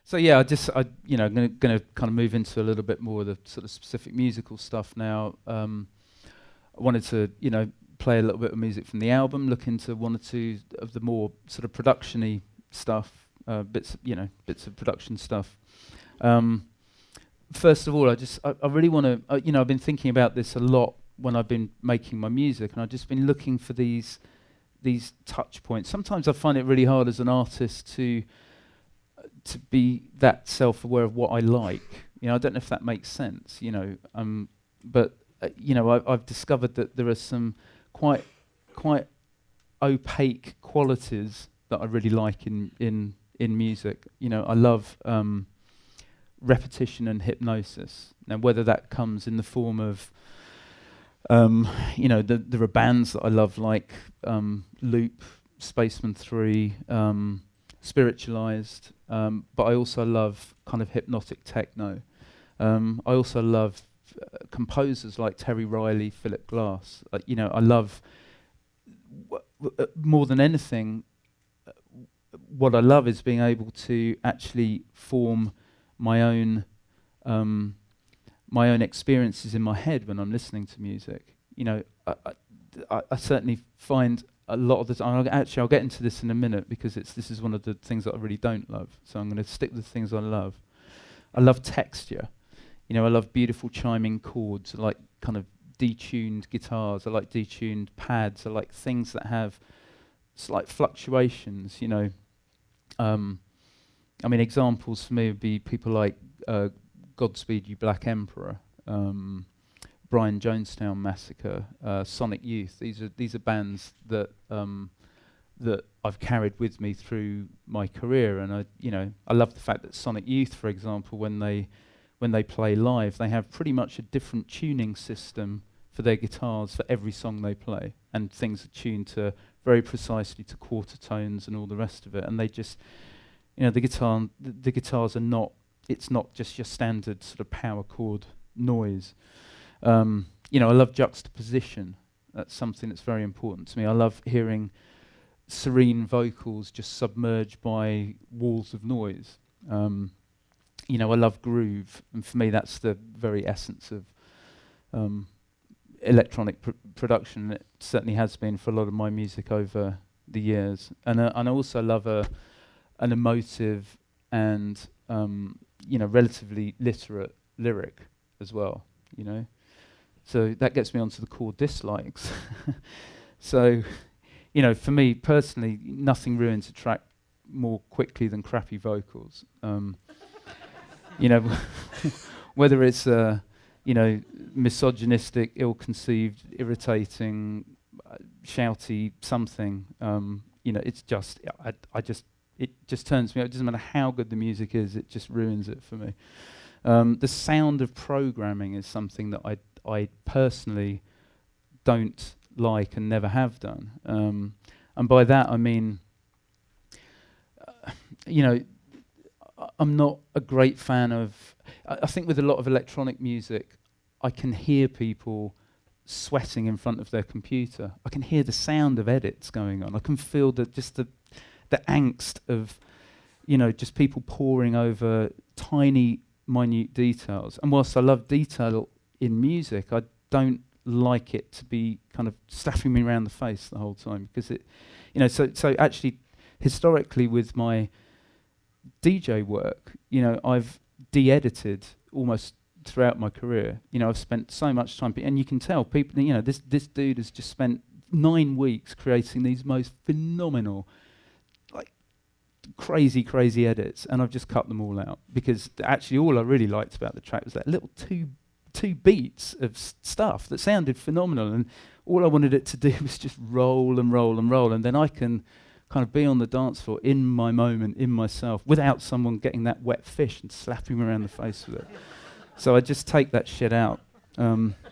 So yeah, I'm gonna kind of move into a little bit more of the sort of specific musical stuff now. I wanted to, play a little bit of music from the album, look into one or two of the more sort of production-y stuff, bits of production stuff. First of all, I really want to, I've been thinking about this a lot when I've been making my music, and I've just been looking for these touch points. Sometimes I find it really hard as an artist to be that self-aware of what I like. I don't know if that makes sense. But I've discovered that there are some quite opaque qualities that I really like in music. I love repetition and hypnosis. Now, whether that comes in the form of there are bands that I love like Loop, Spaceman 3, Spiritualized, but I also love kind of hypnotic techno. I also love composers like Terry Riley, Philip Glass. I love more than anything. What I love is being able to actually form my own experiences in my head when I'm listening to music. I certainly find a lot of the time. I'll get into this in a minute because this is one of the things that I really don't love. So I'm going to stick with the things I love. I love texture. I love beautiful chiming chords. I like kind of detuned guitars. I like detuned pads. I like things that have slight fluctuations. Examples for me would be people like Godspeed You Black Emperor, Brian Jonestown Massacre, Sonic Youth. These are bands that that I've carried with me through my career, and I love the fact that Sonic Youth, for example, when they play live, they have pretty much a different tuning system for their guitars for every song they play, and things are tuned to very precisely to quarter tones and all the rest of it. And they just, the guitars are not. It's not just your standard sort of power chord noise. I love juxtaposition. That's something that's very important to me. I love hearing serene vocals just submerged by walls of noise. I love groove, and for me that's the very essence of electronic production. It certainly has been for a lot of my music over the years. And I also love an emotive and relatively literate lyric as well. So that gets me onto the core dislikes. So, for me personally, nothing ruins a track more quickly than crappy vocals. Whether it's misogynistic, ill-conceived, irritating, shouty something, it's just it just turns me. It doesn't matter how good the music is; it just ruins it for me. The sound of programming is something that I personally don't like and never have done. And by that I mean, I'm not a great fan of. I think with a lot of electronic music, I can hear people sweating in front of their computer. I can hear the sound of edits going on. I can feel the angst of, just people poring over tiny, minute details. And whilst I love detail in music, I don't like it to be kind of slapping me around the face the whole time, because it, so actually, historically with my DJ work, I've de-edited almost throughout my career. I've spent so much time, and you can tell people, this dude has just spent 9 weeks creating these most phenomenal, like crazy edits, and I've just cut them all out, because actually all I really liked about the track was that little two beats of stuff that sounded phenomenal, and all I wanted it to do was just roll and roll and roll, and then I can kind of be on the dance floor in my moment, in myself, without someone getting that wet fish and slapping me around the face with it. So I just take that shit out. Another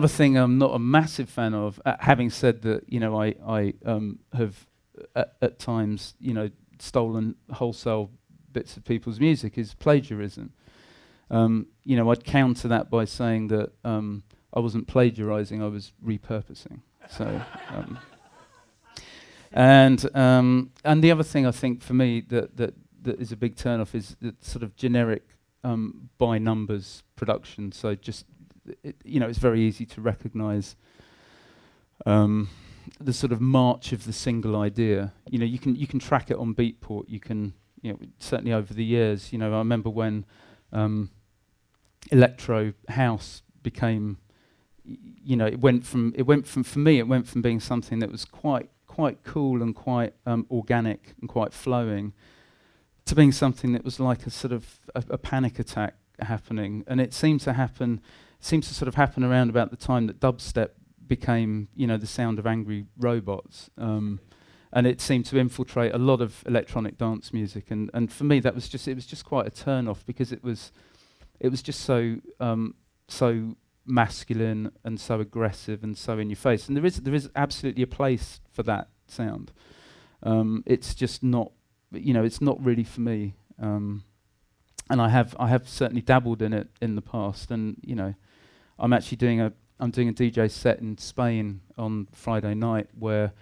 thing I'm not a massive fan of, having said that, I have at times, stolen wholesale bits of people's music, is plagiarism. I'd counter that by saying that I wasn't plagiarizing, I was repurposing. So, And the other thing I think for me that is a big turn off is the sort of generic by numbers production. So just it's very easy to recognise the sort of march of the single idea. You can track it on Beatport. You can certainly over the years. I remember when electro house became. It went from for me it went from being something that was quite cool and quite organic and quite flowing to being something that was like a sort of a panic attack happening. And it seemed to sort of happen around about the time that dubstep became the sound of angry robots, and it seemed to infiltrate a lot of electronic dance music. And for me it was just quite a turn off, because it was just so masculine and so aggressive and so in your face. And there is absolutely a place for that sound. It's just not, it's not really for me. And I have certainly dabbled in it in the past. And I'm doing a DJ set in Spain on Friday night where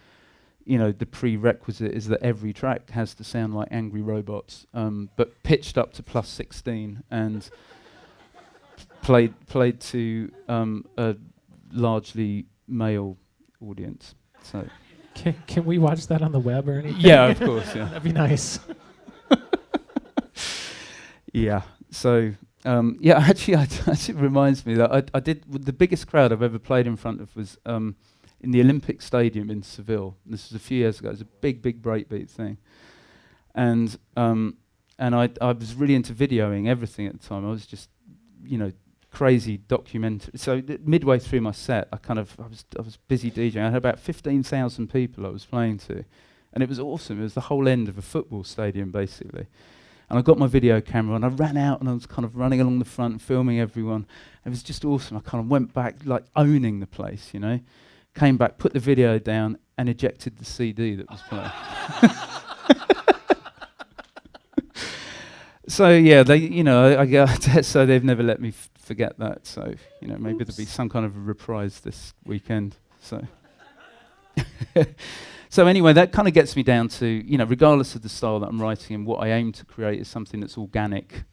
the prerequisite is that every track has to sound like angry robots, but pitched up to +16 and played to a largely male audience. So can we watch that on the web or anything? Yeah, of course. Yeah, that'd be nice. Yeah. So actually, it reminds me that I did the biggest crowd I've ever played in front of was in the Olympic Stadium in Seville. This was a few years ago. It was a big breakbeat thing, and I was really into videoing everything at the time. I was just crazy documentary. So midway through my set, I was busy DJing. I had about 15,000 people I was playing to, and it was awesome. It was the whole end of a football stadium basically. And I got my video camera and I ran out and I was kind of running along the front, filming everyone. It was just awesome. I kind of went back like owning the place, Came back, put the video down, and ejected the CD that was playing. So yeah, they, so they've never let me forget that. So maybe there'll be some kind of a reprise this weekend. So, so anyway, that kind of gets me down to regardless of the style that I'm writing in, what I aim to create is something that's organic.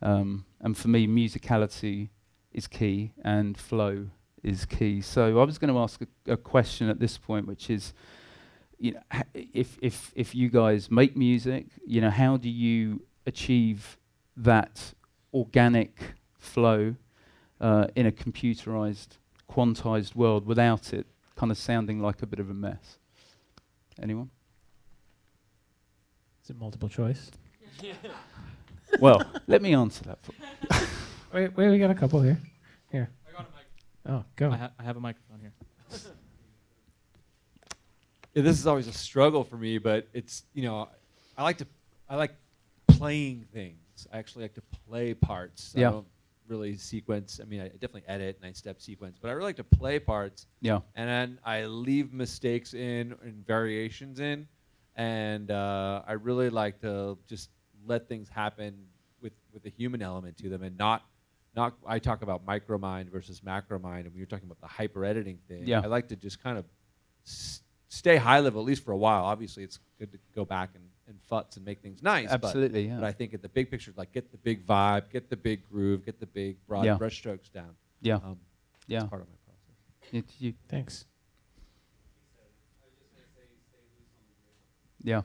And for me, musicality is key and flow is key. So I was going to ask a question at this point, which is, if you guys make music, how do you achieve that organic flow in a computerized, quantized world without it kind of sounding like a bit of a mess? Anyone? Is it multiple choice? Well, let me answer that. Wait, we got a couple here. Here. I got a mic. Oh, go. I have a microphone here. Yeah, this is always a struggle for me, but it's I like playing things. I actually like to play parts. Yeah. I don't really sequence. I mean, I definitely edit and I step sequence, but I really like to play parts. Yeah. And then I leave mistakes in and variations in, and I really like to just let things happen with a human element to them, and not. I talk about micromind versus macromind, and when you're talking about the hyper editing thing, Yeah. I like to just kind of stay high level, at least for a while. Obviously, it's good to go back and futz and make things nice. Absolutely, yeah. But I think at the big picture, like get the big vibe, get the big groove, get the big broad brushstrokes down. Yeah. That's part of my process. Thanks. Yeah.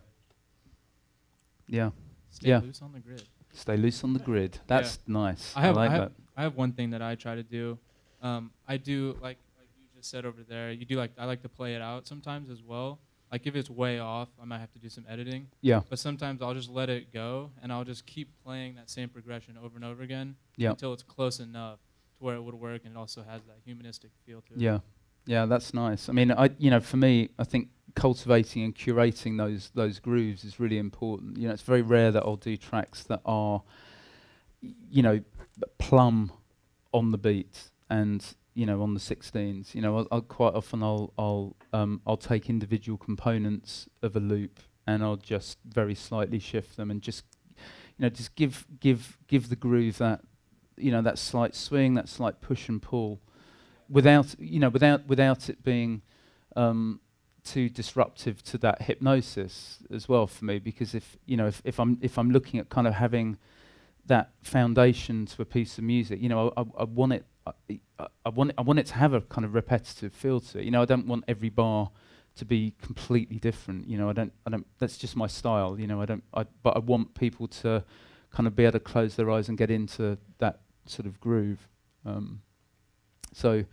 Yeah. Stay loose on the grid. Stay loose on the grid. That's nice. I like that. I have one thing that I try to do. I do like you just said over there. I like to play it out sometimes as well. Like if it's way off, I might have to do some editing. Yeah. But sometimes I'll just let it go and I'll just keep playing that same progression over and over again until it's close enough to where it would work and it also has that humanistic feel to it. Yeah. Yeah, that's nice. I mean, for me, I think cultivating and curating those grooves is really important. It's very rare that I'll do tracks that are, plumb on the beat and on the 16s. I'll quite often I'll take individual components of a loop and I'll just very slightly shift them and just give the groove that that slight swing, that slight push and pull, without it being too disruptive to that hypnosis as well for me, because if I'm looking at kind of having that foundation to a piece of music, I want it. I want it to have a kind of repetitive feel to it. I don't want every bar to be completely different. I don't. That's just my style. But I want people to kind of be able to close their eyes and get into that sort of groove. So,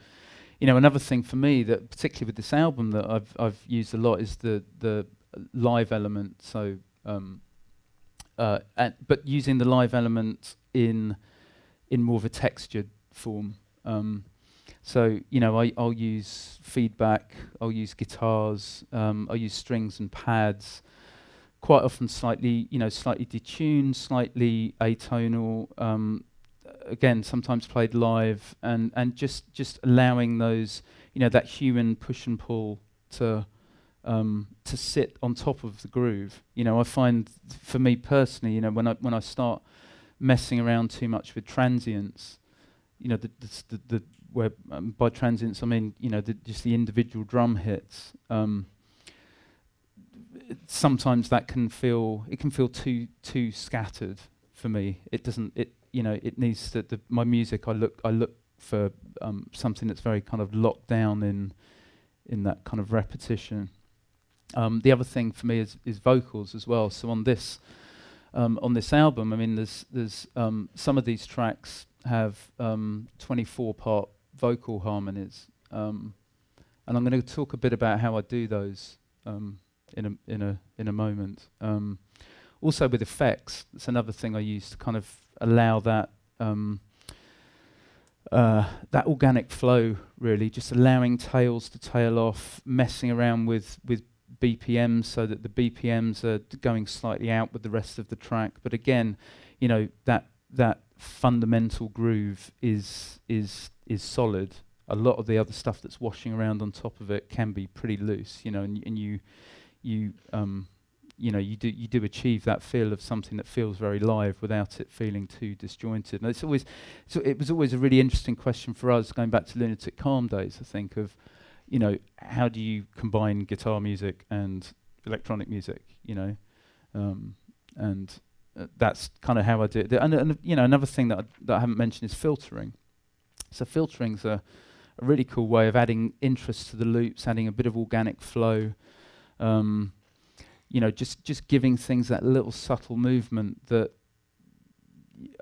another thing for me that, particularly with this album, that I've used a lot is the live element. So, but using the live element in more of a textured form. I'll use feedback, I'll use guitars, I'll use strings and pads. Quite often, slightly detuned, slightly atonal. Again, sometimes played live, and just allowing those, that human push and pull to sit on top of the groove. I find, for me personally, when I start messing around too much with transients, where by transients I mean just the individual drum hits. Sometimes that can feel too scattered for me. It doesn't. It needs to. My music, I look for something that's very kind of locked down in that kind of repetition. The other thing for me is vocals as well. So on this album, I mean, there's some of these tracks have 24-part vocal harmonies, and I'm going to talk a bit about how I do those in a moment. Also with effects, it's another thing I use to kind of allow that that organic flow, really, just allowing tails to tail off, messing around with BPMs so that the BPMs are going slightly out with the rest of the track. But again, that fundamental groove is solid. A lot of the other stuff that's washing around on top of it can be pretty loose, and you do achieve that feel of something that feels very live without it feeling too disjointed. And it was always a really interesting question for us, going back to Lunatic Calm days, I think, of how do you combine guitar music and electronic music, and that's kind of how I do it. And another thing that I haven't mentioned is filtering. So filtering's a really cool way of adding interest to the loops, adding a bit of organic flow. Just giving things that little subtle movement that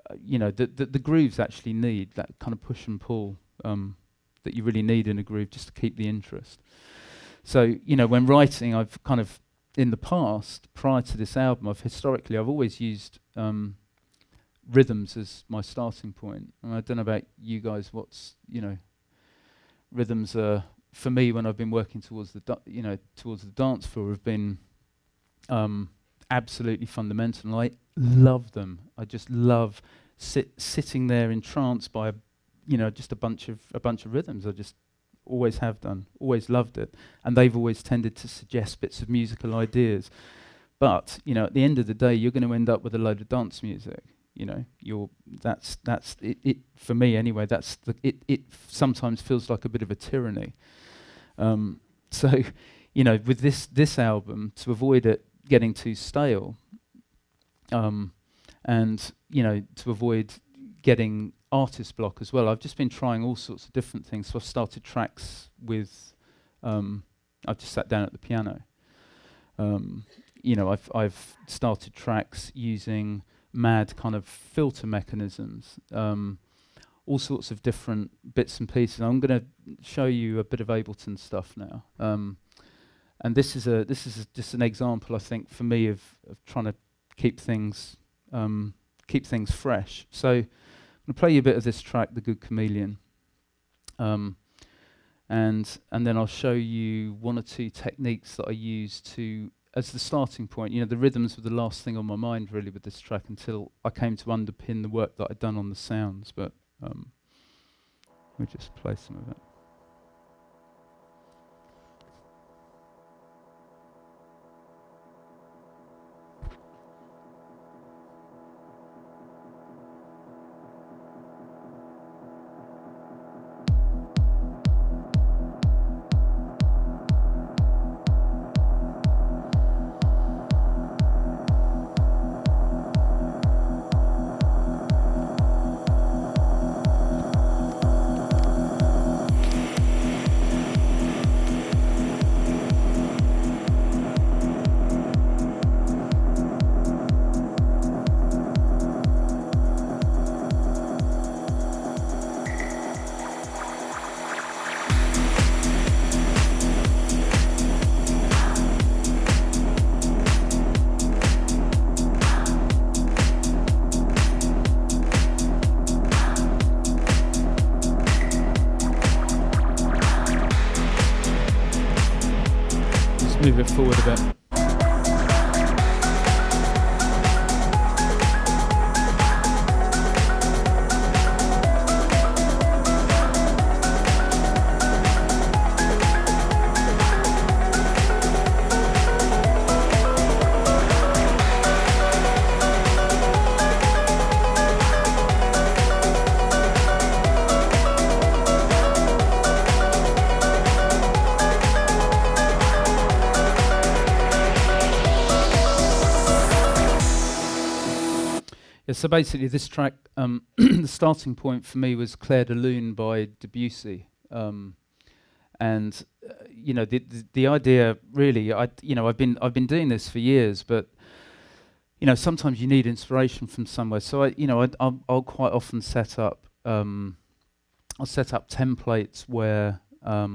the grooves actually need, that kind of push and pull that you really need in a groove just to keep the interest. So when writing, I've kind of in the past, prior to this album, I've always used rhythms as my starting point. And I don't know about you guys, rhythms are, for me, when I've been working towards the dance floor, have been absolutely fundamental. And I love them. I just love sitting there entranced by just a bunch of rhythms. I just always have done, always loved it, and they've always tended to suggest bits of musical ideas. But at the end of the day, you're going to end up with a load of dance music. That's it for me anyway. It sometimes feels like a bit of a tyranny. So with this album, to avoid it getting too stale, and to avoid getting artist block as well, I've just been trying all sorts of different things. So I've started tracks with, I've just sat down at the piano. I've started tracks using mad kind of filter mechanisms, all sorts of different bits and pieces. I'm going to show you a bit of Ableton stuff now. And this is just an example, I think, for me of trying to keep things fresh. So I'm going to play you a bit of this track, The Good Chameleon, and then I'll show you one or two techniques that I use as the starting point. The rhythms were the last thing on my mind really with this track until I came to underpin the work that I'd done on the sounds. But we'll just play some of it. fast forward a bit. So basically this track, the starting point for me was Clair de Lune by Debussy. And you know, the idea really, I've been doing this for years, but you know, sometimes you need inspiration from somewhere. So I'll quite often set up, I'll set up templates where I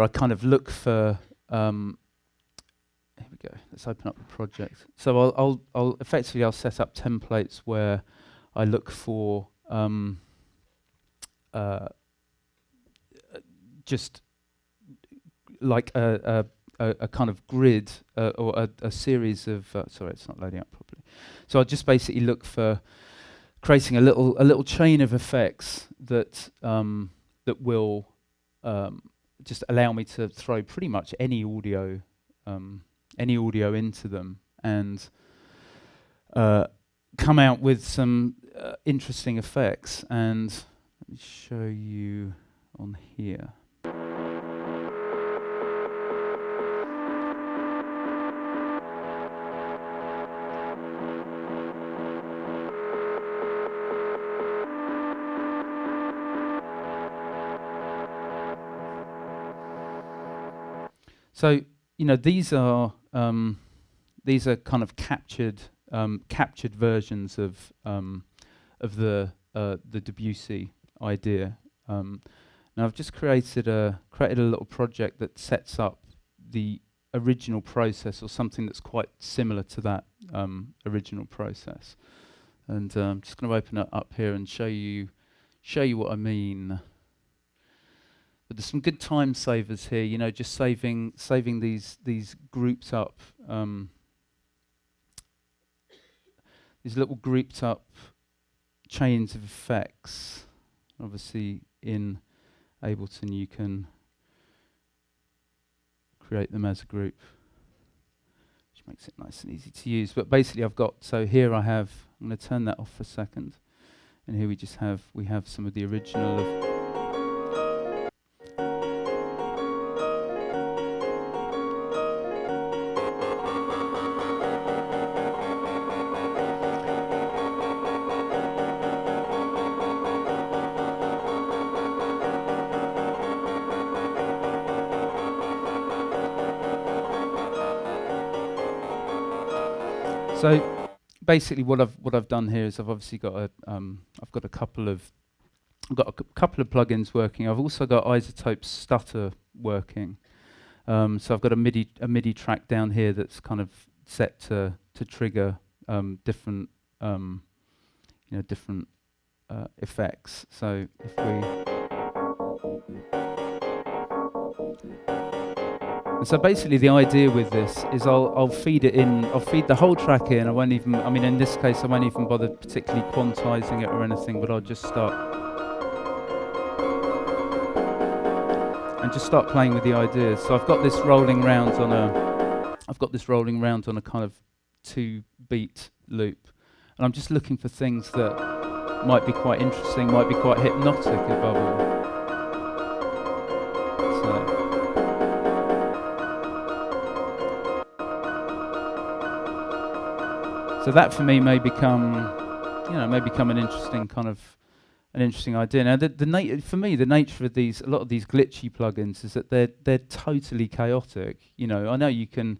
kind of look for, here we go. Let's open up the project. So I'll effectively set up templates where I look for just like a kind of grid or a series of. Sorry, it's not loading up properly. So I just basically look for creating a little chain of effects that that will just allow me to throw pretty much any audio into them and come out with some interesting effects. And let me show you on here. So, you know, these are kind of captured versions of the Debussy idea. Now I've just created a little project that sets up the original process, or something that's quite similar to that original process. And I'm just going to open it up here and show you what I mean. But there's some good time savers here, you know, just saving these groups up, these little grouped up chains of effects. Obviously in Ableton you can create them as a group, which makes it nice and easy to use. But basically I'm going to turn that off for a second, and here we have some of the original of So basically, what I've done here is I've obviously got a couple of plugins working. I've also got Isotope Stutter working. So I've got a MIDI track down here that's kind of set to trigger different effects. So if we And so basically the idea with this is I'll feed it in, I'll feed the whole track in. In this case I won't even bother particularly quantizing it or anything, but I'll just start playing with the ideas. So I've got this rolling round on a kind of 2-beat loop. And I'm just looking for things that might be quite interesting, might be quite hypnotic above all. So that for me may become an interesting idea. Now, for me, the nature of a lot of these glitchy plugins is that they're totally chaotic. You know, I know you can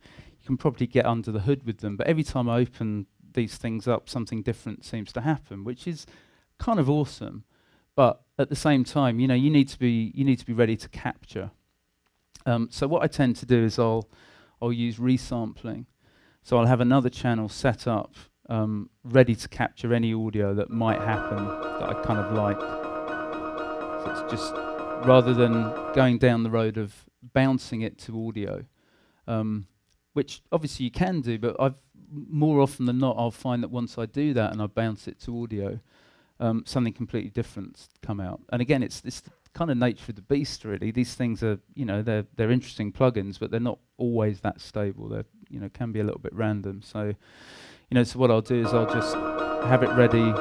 probably get under the hood with them, but every time I open these things up, something different seems to happen, which is kind of awesome. But at the same time, you know, you need to be ready to capture. So what I tend to do is I'll use resampling. So I'll have another channel set up, ready to capture any audio that might happen that I kind of like. So it's just, rather than going down the road of bouncing it to audio, which obviously you can do, but more often than not, I'll find that once I do that and I bounce it to audio, something completely different come out. And again, it's the kind of nature of the beast, really. These things are, they're interesting plugins, but they're not always that stable. They're, can be a little bit random. So, so what I'll do is I'll just have it ready.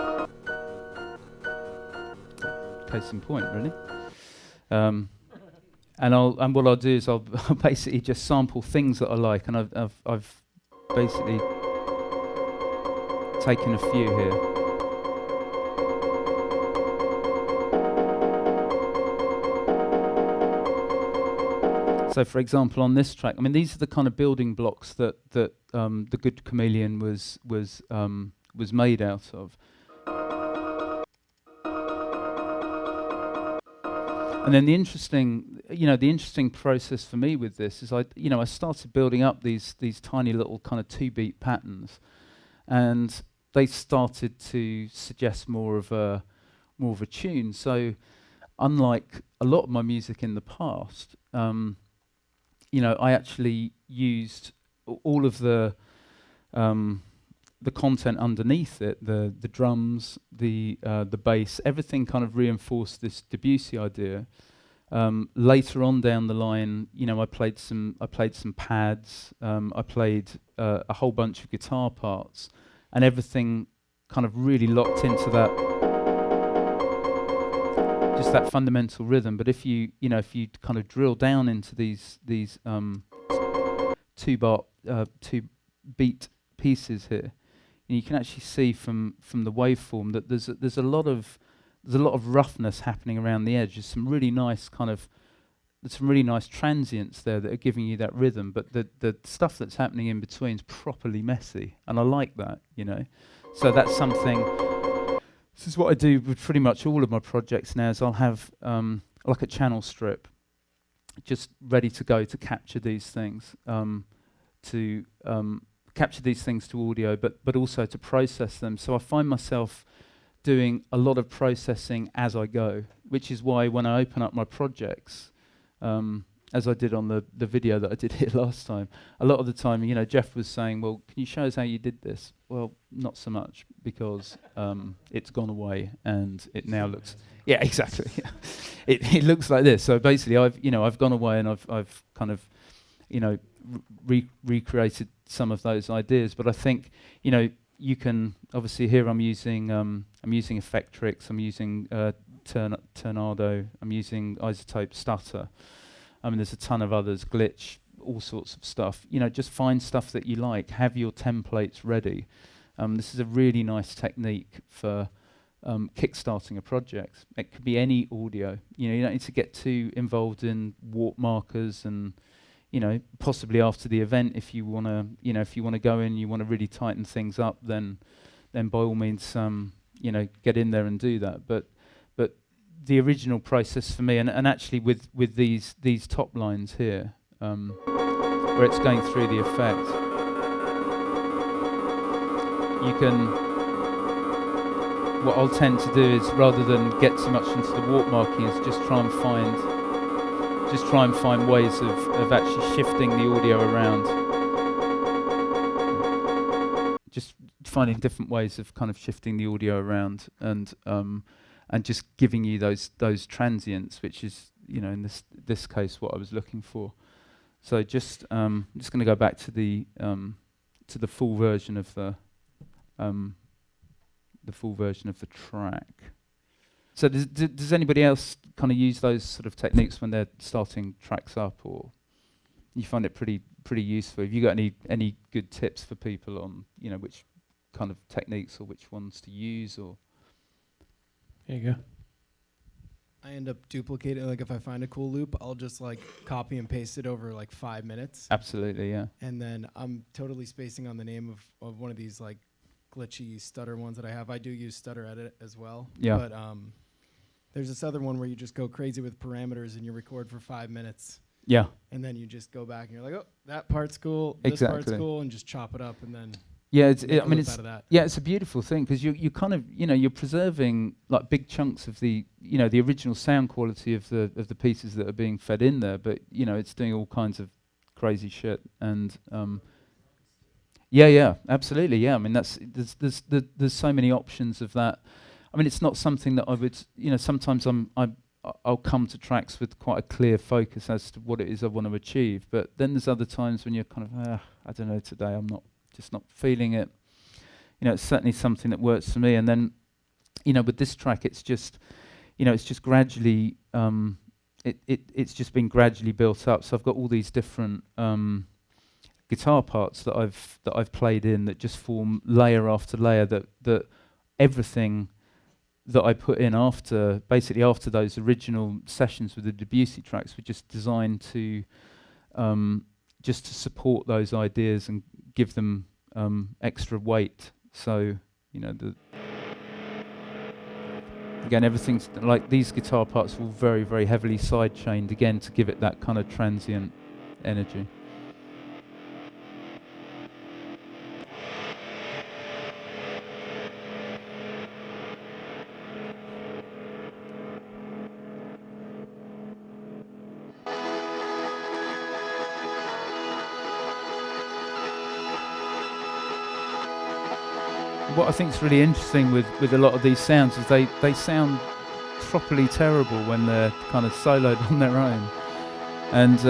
Case in point, really. And what I'll do is I'll basically just sample things that I like, and I've basically taken a few here. So, for example, on this track, I mean, these are the kind of building blocks that the Good Chameleon was made out of. And then the interesting process for me with this is I started building up these tiny little kind of 2-beat patterns, and they started to suggest more of a tune. So, unlike a lot of my music in the past, I actually used all of the content underneath it, the drums, the bass, everything kind of reinforced this Debussy idea. Later on down the line, I played some pads, I played a whole bunch of guitar parts, and everything kind of really locked into that, just that fundamental rhythm. But if you kind of drill down into these 2-beat pieces here, you can actually see from the waveform that there's a lot of roughness happening around the edge. There's some really nice transients there that are giving you that rhythm, but the stuff that's happening in between is properly messy, and I like that, So that's something. This is what I do with pretty much all of my projects now. Is I'll have like a channel strip, just ready to go to capture these things, to audio, but also to process them. So I find myself doing a lot of processing as I go, which is why when I open up my projects, as I did on the video that I did here last time, a lot of the time, Jeff was saying, well, can you show us how you did this? Well, not so much, because it's gone away and it now looks... Yeah, exactly. It looks like this. So basically, I've gone away and I've kind of, recreated some of those ideas. But I think, you can obviously here I'm using Effectrix, I'm using Tornado, I'm using Isotope Stutter. I mean, there's a ton of others, Glitch, all sorts of stuff. Just find stuff that you like. Have your templates ready. This is a really nice technique for kickstarting a project. It could be any audio. You don't need to get too involved in warp markers and, possibly after the event, if you want to go in, you want to really tighten things up, then by all means, get in there and do that. But the original process for me, and actually with these top lines here, where it's going through the effect, you can. What I'll tend to do is, rather than get too much into the warp marking, is just try and find ways of actually shifting the audio around. Just finding different ways of kind of shifting the audio around and just giving you those transients, which is, in this case, what I was looking for. So I'm just going to go back to the full version of the track. So does anybody else kind of use those sort of techniques when they're starting tracks up, or you find it pretty useful? Have you got any good tips for people on which kind of techniques or which ones to use? Or there you go. I end up duplicating, like if I find a cool loop, I'll just like copy and paste it over like 5 minutes. Absolutely, yeah. And then I'm totally spacing on the name of one of these like glitchy stutter ones that I have. I do use Stutter Edit as well. Yeah. But there's this other one where you just go crazy with parameters and you record for 5 minutes. Yeah. And then you just go back and you're like, oh, that part's cool, Exactly. this part's cool, and just chop it up and then... Yeah, make I a mean, loop it's out of that. yeah, it's a beautiful thing because you kind of you're preserving like big chunks of the the original sound quality of the pieces that are being fed in there, but it's doing all kinds of crazy shit and yeah, absolutely, yeah. I mean, there's so many options of that. I mean, it's not something that I would sometimes I'll come to tracks with quite a clear focus as to what it is I want to achieve, but then there's other times when you're kind of I don't know, today I'm just not feeling it. It's certainly something that works for me. And then, with this track, it's just, it's just gradually, it's just been gradually built up. So I've got all these different guitar parts that I've played in that just form layer after layer. That everything that I put in after those original sessions with the Debussy tracks were just designed to just to support those ideas and give them extra weight. So, again, everything's like these guitar parts were very, very heavily side chained again to give it that kind of transient energy. What I think is really interesting with a lot of these sounds is they sound properly terrible when they're kind of soloed on their own, and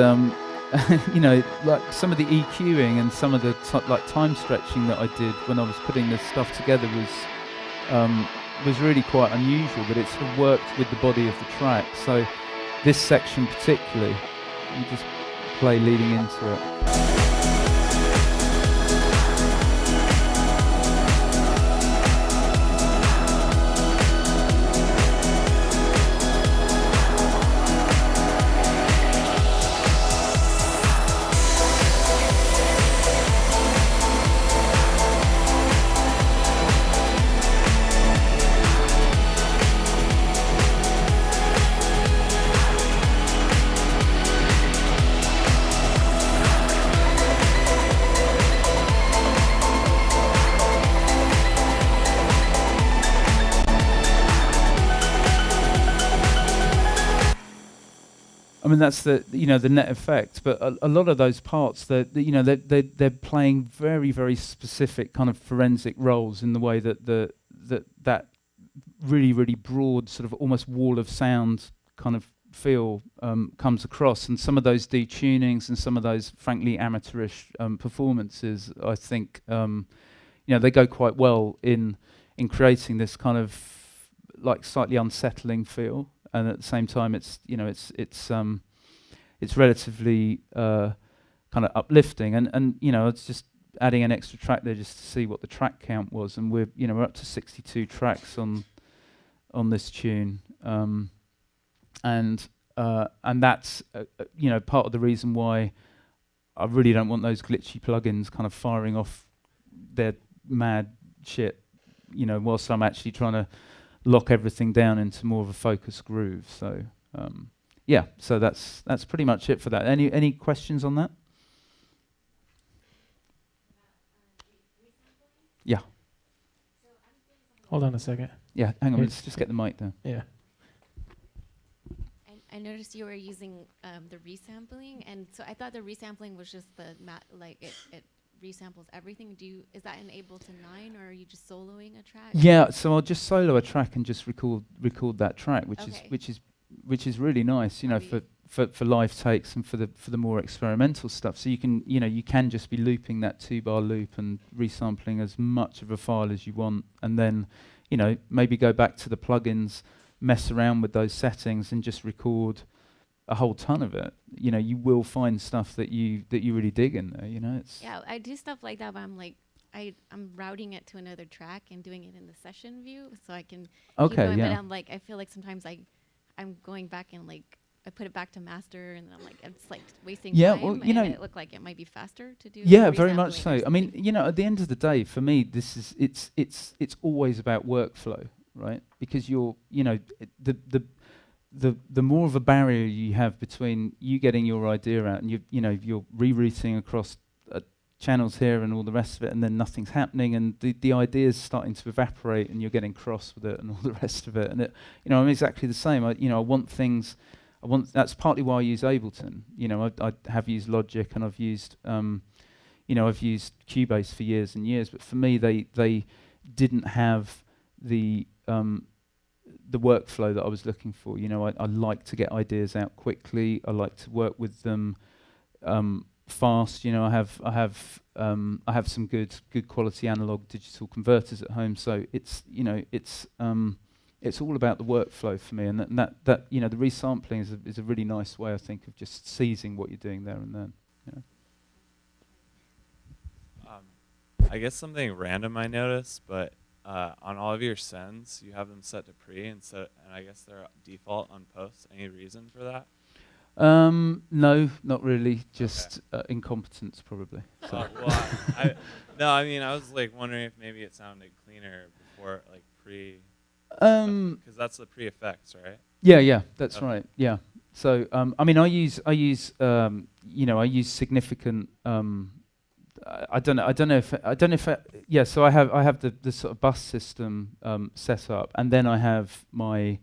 like some of the EQing and some of the like time stretching that I did when I was putting this stuff together was really quite unusual, but it sort of worked with the body of the track. So this section particularly, you just play leading into it. I mean, that's the the net effect, but a lot of those parts they're playing very, very specific kind of forensic roles in the way that that really, really broad sort of almost wall of sound kind of feel comes across, and some of those detunings and some of those frankly amateurish performances, I think they go quite well in creating this kind of like slightly unsettling feel. And at the same time, it's relatively kind of uplifting, and it's just adding an extra track there just to see what the track count was, and we're up to 62 tracks on this tune, and that's part of the reason why I really don't want those glitchy plugins kind of firing off their mad shit, whilst I'm actually trying to lock everything down into more of a focused groove. So yeah, so that's pretty much it for that. Any questions on that? Yeah. Hold on a second. Yeah, hang on, let's just get the mic down. Yeah. I noticed you were using the resampling, and so I thought the resampling was just the it resamples everything. Is that in Ableton 9, or are you just soloing a track? Yeah, so I'll just solo a track and just record that track, which is really nice, for live takes and for the more experimental stuff. So you can just be looping that 2-bar loop and resampling as much of a file as you want, and then maybe go back to the plugins, mess around with those settings, and just record a whole ton of it. You will find stuff that you really dig in there. It's I do stuff like that, but I'm routing it to another track and doing it in the session view, so I can keep going. Yeah. But I feel like sometimes I'm going back and I put it back to master, and I'm it's like wasting time. Well, and it looked like it might be faster to do. Yeah, very much so. I mean, at the end of the day, for me, it's always about workflow, right? Because the more of a barrier you have between you getting your idea out and you're rerouting across channels here and all the rest of it, and then nothing's happening, and the idea's starting to evaporate, and you're getting cross with it, and all the rest of it. And it, I'm exactly the same. I want things. That's partly why I use Ableton. I have used Logic, and I've used I've used Cubase for years and years. But for me, they didn't have the workflow that I was looking for. I like to get ideas out quickly. I like to work with them fast. I have some good quality analog digital converters at home. So it's all about the workflow for me, and that the resampling is a really nice way, I think, of just seizing what you're doing there and then. I guess something random I noticed, but on all of your sends, you have them set to pre, and I guess they're default on post. Any reason for that? No, not really. Just incompetence, probably. So. I was wondering if maybe it sounded cleaner before, pre. Because that's the pre-effects, right? Yeah, that's right. Yeah. So I use significant. I don't know if. Yeah. So I have the sort of bus system set up, and then I have my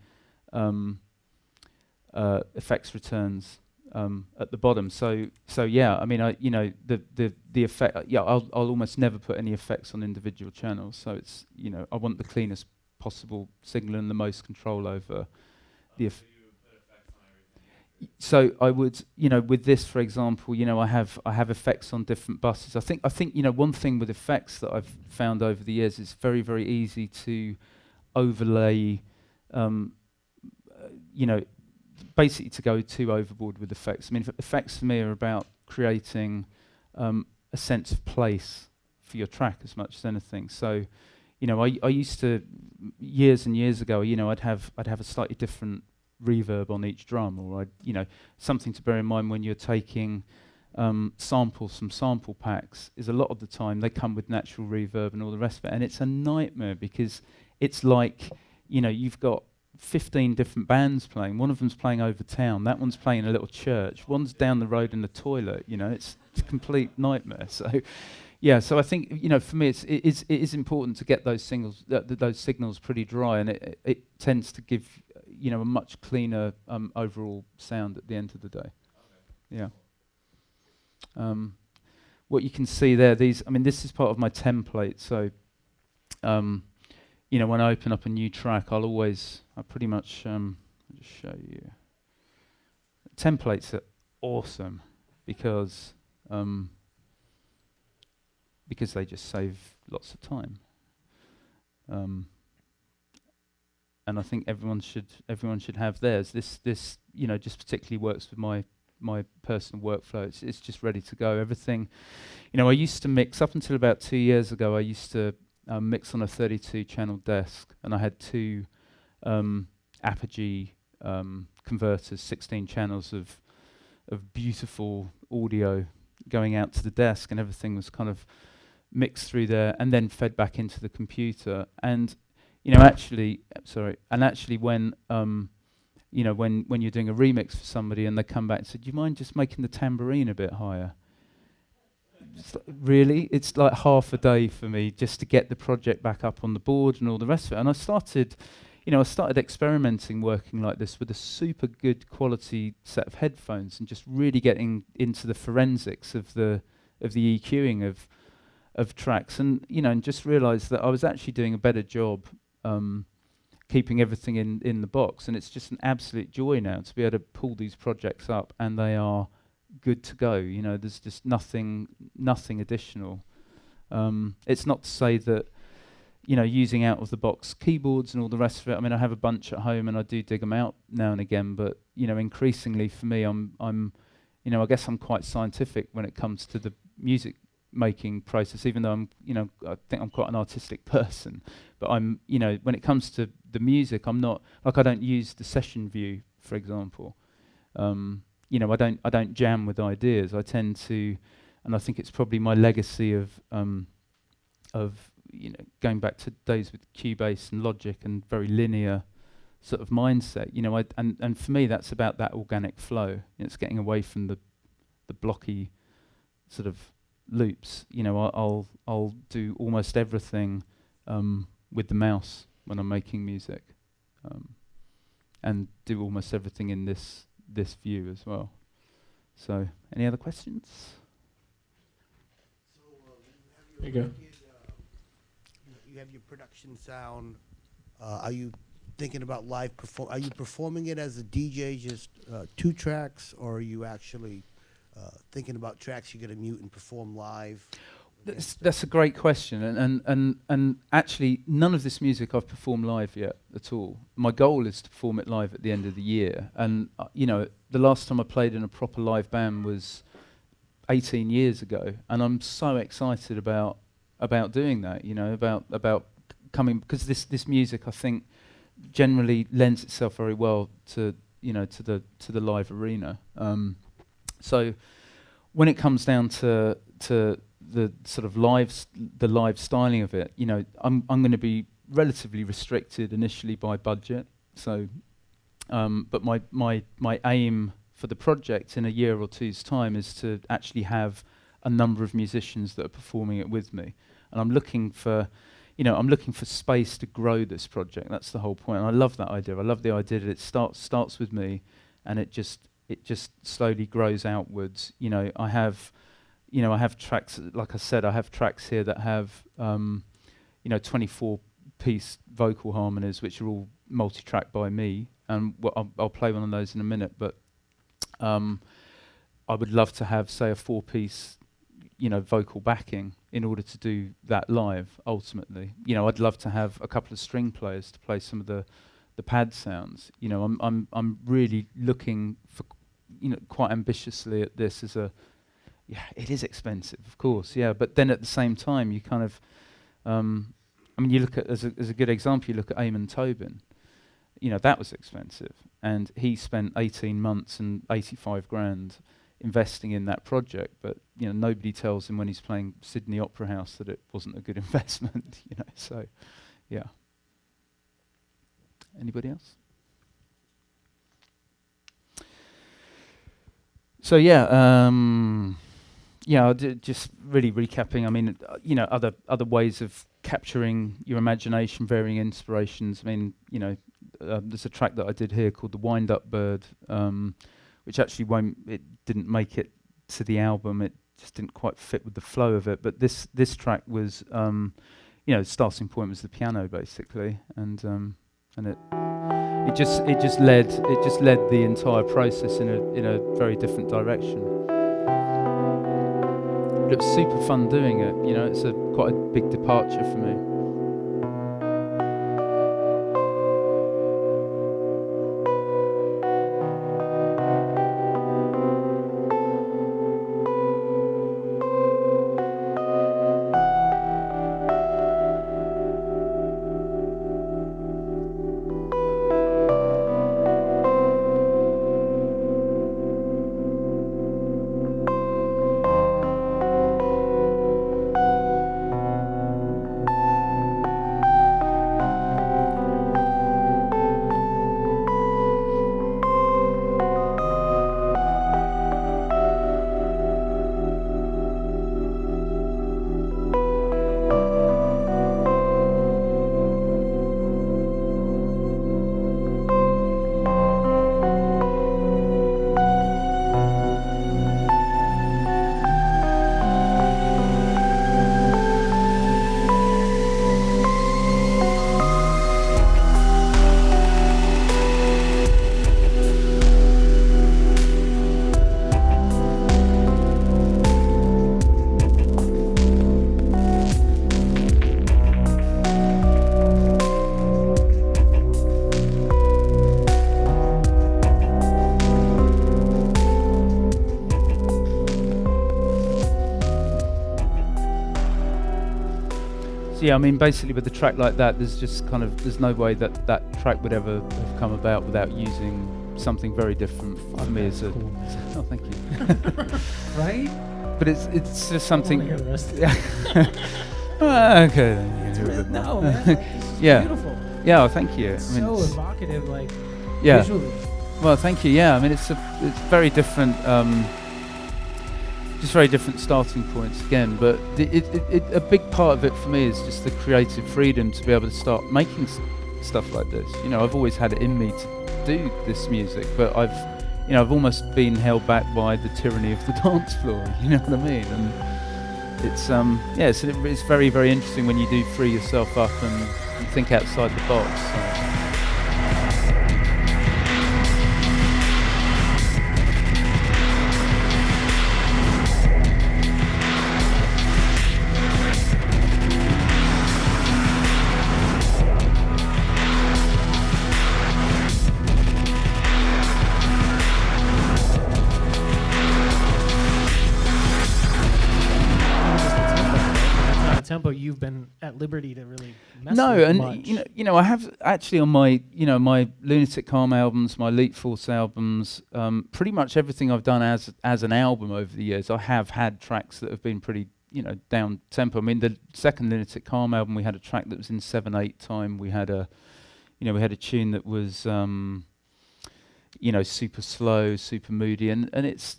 effects returns at the bottom. So yeah. The effect. Yeah. I'll almost never put any effects on individual channels. So it's I want the cleanest possible signal and the most control over the. So I would, with this, for example, I have effects on different buses. I think one thing with effects that I've found over the years is very, very easy to overlay, basically to go too overboard with effects. Effects for me are about creating a sense of place for your track as much as anything. So, I used to, years and years ago, I'd have a slightly different reverb on each drum, or something to bear in mind when you're taking samples from sample packs is a lot of the time they come with natural reverb and all the rest of it, and it's a nightmare because it's like you've got 15 different bands playing. One of them's playing over town, that one's playing in a little church, one's down the road in the toilet. It's a complete nightmare. So yeah, so I think for me it is important to get those those signals pretty dry, and it tends to give a much cleaner overall sound at the end of the day. Okay. Yeah. What you can see there, this is part of my template. So, when I open up a new track, I pretty much, I'll just show you. Templates are awesome because they just save lots of time. And I think everyone should have theirs. This just particularly works with my personal workflow. It's just ready to go. Everything, I used to mix up until about 2 years ago. I used to mix on a 32-channel desk, and I had two Apogee converters, 16 channels of beautiful audio going out to the desk, and everything was kind of mixed through there and then fed back into the computer. And actually when when you're doing a remix for somebody and they come back and say, "Do you mind just making the tambourine a bit higher?" Really, it's like half a day for me just to get the project back up on the board and all the rest of it. And I started experimenting working like this with a super good quality set of headphones and just really getting into the forensics of the EQing of tracks, and and just realised that I was actually doing a better job keeping everything in the box, and it's just an absolute joy now to be able to pull these projects up and they are good to go. There's just nothing additional. It's not to say that using out of the box keyboards and all the rest of it. I have a bunch at home and I do dig them out now and again, but increasingly for me, I'm I guess I'm quite scientific when it comes to the music making process, even though I think I'm quite an artistic person, but I'm when it comes to the music, I'm not I don't use the session view, for example. I don't jam with ideas. I tend to, and I think it's probably my legacy of going back to days with Cubase and Logic and very linear sort of mindset. And for me that's about that organic flow. It's getting away from the blocky sort of loops. You know, I'll do almost everything with the mouse when I'm making music, and do almost everything in this view as well. So, any other questions? There you go. You have your production sound. Are you thinking about live Are you performing it as a DJ, just 2 tracks, or are you actually thinking about tracks you're going to mute and perform live? That's a great question, and actually none of this music I've performed live yet at all. My goal is to perform it live at the end of the year, and you know, the last time I played in a proper live band was 18 years ago, and I'm so excited about doing that. You know, about coming, because this music, I think, generally lends itself very well to, you know, to the live arena. So when it comes down to the sort of the live styling of it, you know, I'm going to be relatively restricted initially by budget. So, but my aim for the project in a year or two's time is to actually have a number of musicians that are performing it with me, and I'm looking for space to grow this project. That's the whole point. And I love that idea. I love the idea that it starts with me, and it just slowly grows outwards. You know, I have tracks, like I said, I have tracks here that have 24-piece vocal harmonies, which are all multi-tracked by me, and I'll play one of those in a minute. But I would love to have, say, a 4-piece, you know, vocal backing in order to do that live. Ultimately, you know, I'd love to have a couple of string players to play some of the pad sounds. You know, I'm really looking for, you know, quite ambitiously at this as a, yeah, it is expensive, of course, yeah, but then at the same time, you kind of, I mean, you look at, as a good example, you look at Eamon Tobin. You know, that was expensive, and he spent 18 months and 85 grand investing in that project, but, you know, nobody tells him when he's playing Sydney Opera House that it wasn't a good investment, you know, so, yeah. Anybody else? So, yeah, just really recapping, I mean, you know, other ways of capturing your imagination, varying inspirations. I mean, you know, there's a track that I did here called The Wind-Up Bird, which actually didn't make it to the album. It just didn't quite fit with the flow of it. But this track was, you know, the starting point was the piano basically, and it just led the entire process in a very different direction. But it was super fun doing it. You know, it's quite a big departure for me. Yeah, I mean, basically with a track like that, there's no way that track would ever have come about without using something very different for me as a. Cool. Oh, thank you. Right? But it's just something. I want to hear the rest of it. Okay. Then no, man. Like, this is yeah. Beautiful. Yeah. Oh, thank you. It's I mean, so evocative, like. Yeah. Visually. Well, thank you. Yeah, I mean, it's very different. just very different starting points again. But a big part of it for me is just the creative freedom to be able to start making stuff like this. You know, I've always had it in me to do this music, but I've almost been held back by the tyranny of the dance floor. You know what I mean? And it's very, very interesting when you do free yourself up and think outside the box. So. Tempo you've been at liberty to really mess no, with and much. you know, I have actually on my my Lunatic Calm albums, my Elite Force albums, pretty much everything I've done as an album over the years, I have had tracks that have been pretty down tempo. I mean, the second Lunatic Calm album, we had a track that was in 7/8 time. We had a tune that was super slow, super moody, and it's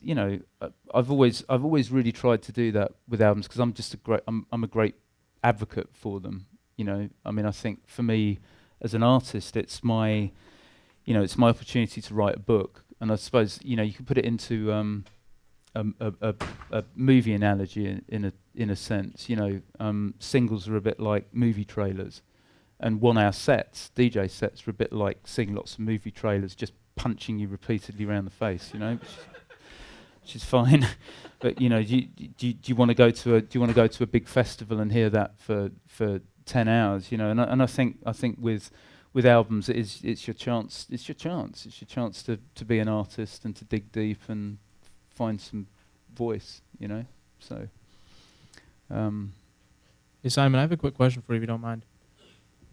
I've always really tried to do that with albums because I'm a great advocate for them. I mean, I think for me as an artist, it's my opportunity to write a book, and I suppose you can put it into a movie analogy in a sense. Singles are a bit like movie trailers, and 1 hour sets, DJ sets, are a bit like seeing lots of movie trailers just punching you repeatedly around the face, which is fine. But do you want to go to a big festival and hear that for 10 hours? And I think with albums it's your chance to be an artist and to dig deep and find some voice. So. Hey Simon, I have a quick question for you if you don't mind.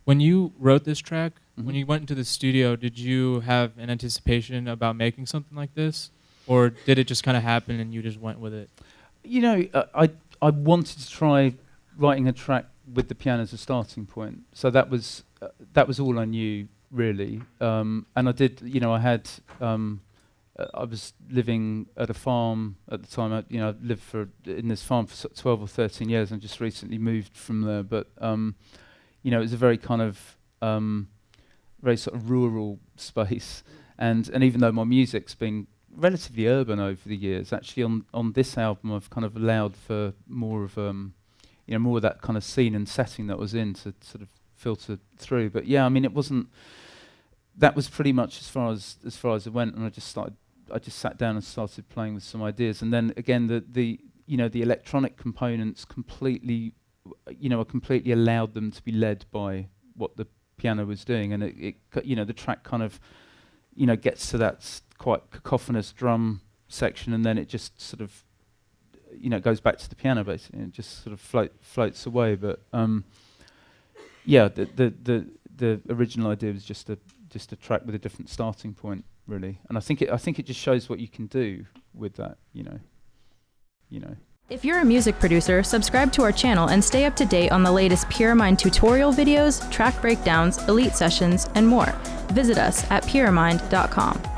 When you wrote this track, when you went into the studio, did you have an anticipation about making something like this? Or did it just kind of happen and you just went with it? I wanted to try writing a track with the piano as a starting point. So that was all I knew, really. And I did, I was living at a farm at the time. I lived in this farm for 12 or 13 years and just recently moved from there. But it was a very kind of very sort of rural space, and even though my music's been relatively urban over the years, actually on this album I've kind of allowed for more of more of that kind of scene and setting that was in to sort of filter through. But yeah, I mean, that was pretty much as far as it went, and I just sat down and started playing with some ideas, and then again the electronic components completely allowed them to be led by what the piano was doing, and the track kind of gets to that quite cacophonous drum section, and then it just sort of goes back to the piano basically, and just sort of floats away. But the original idea was just a track with a different starting point, really, and I think it just shows what you can do with that. If you're a music producer, subscribe to our channel and stay up to date on the latest Pyramind tutorial videos, track breakdowns, elite sessions, and more. Visit us at pyramind.com.